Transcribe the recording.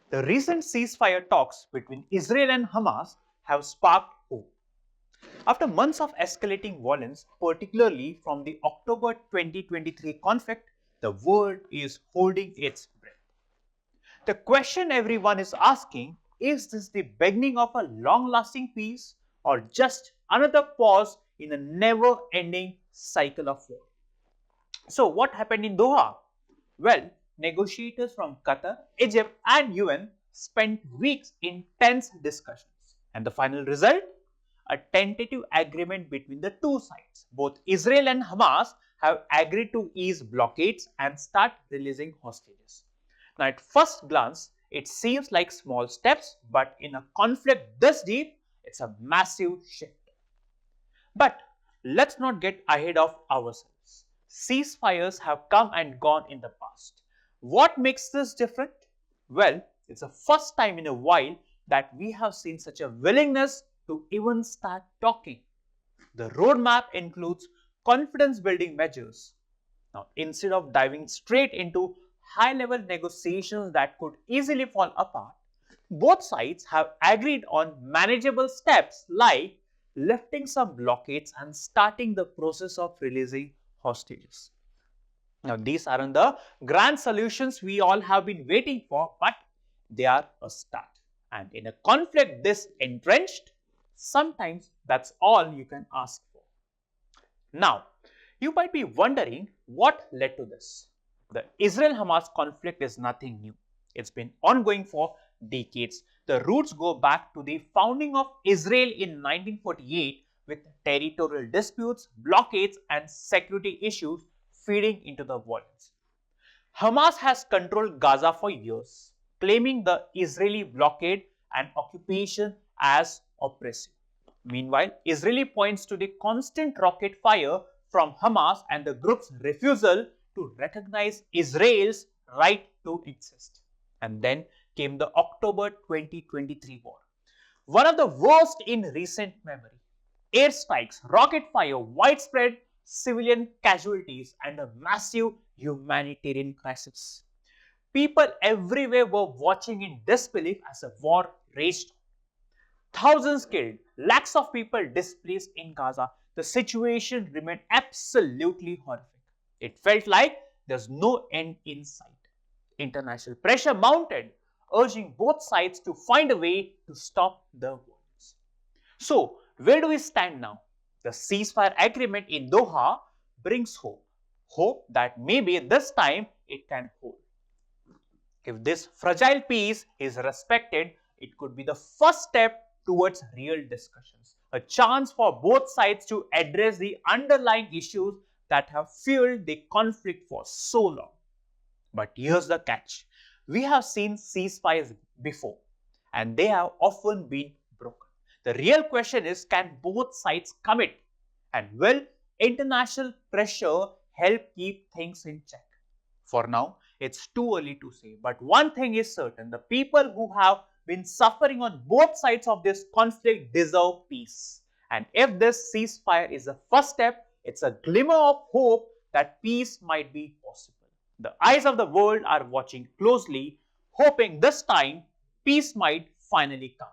The recent ceasefire talks between Israel and Hamas have sparked hope. After months of escalating violence, particularly from the October 2023 conflict, the world is holding its breath. The question everyone is asking, is this the beginning of a long-lasting peace or just another pause in a never-ending cycle of war? So what happened in Doha? Well, negotiators from Qatar, Egypt and UN spent weeks in tense discussions. And the final result? A tentative agreement between the two sides. Both Israel and Hamas have agreed to ease blockades and start releasing hostages. Now, at first glance, it seems like small steps, but in a conflict this deep, it's a massive shift. But let's not get ahead of ourselves. Ceasefires have come and gone in the past. What makes this different? Well, it's the first time in a while that we have seen such a willingness to even start talking. The roadmap includes confidence building measures. Now, instead of diving straight into high level negotiations that could easily fall apart, both sides have agreed on manageable steps like lifting some blockades and starting the process of releasing hostages. Now, these aren't the grand solutions we all have been waiting for, but they are a start. And in a conflict this entrenched, sometimes that's all you can ask for. Now, you might be wondering what led to this. The Israel-Hamas conflict is nothing new. It's been ongoing for decades. The roots go back to the founding of Israel in 1948 with territorial disputes, blockades and security issues feeding into the violence. Hamas has controlled Gaza for years, claiming the Israeli blockade and occupation as oppressive. Meanwhile, Israel points to the constant rocket fire from Hamas and the group's refusal to recognize Israel's right to exist. And then came the October 2023 war, one of the worst in recent memory. Airstrikes, rocket fire, widespread civilian casualties, and a massive humanitarian crisis. People everywhere were watching in disbelief as a war raged. Thousands killed, lakhs of people displaced in Gaza. The situation remained absolutely horrific. It felt like there's no end in sight. International pressure mounted, urging both sides to find a way to stop the violence. So, where do we stand now? The ceasefire agreement in Doha brings hope. Hope that maybe this time it can hold. If this fragile peace is respected, it could be the first step towards real discussions, a chance for both sides to address the underlying issues that have fueled the conflict for so long. But here's the catch. We have seen ceasefires before, and they have often been broken. The real question is, can both sides commit? And will international pressure help keep things in check? For now, it's too early to say, but one thing is certain: the people who have been suffering on both sides of this conflict deserve peace. And if this ceasefire is the first step, it's a glimmer of hope that peace might be possible. The eyes of the world are watching closely, hoping this time peace might finally come.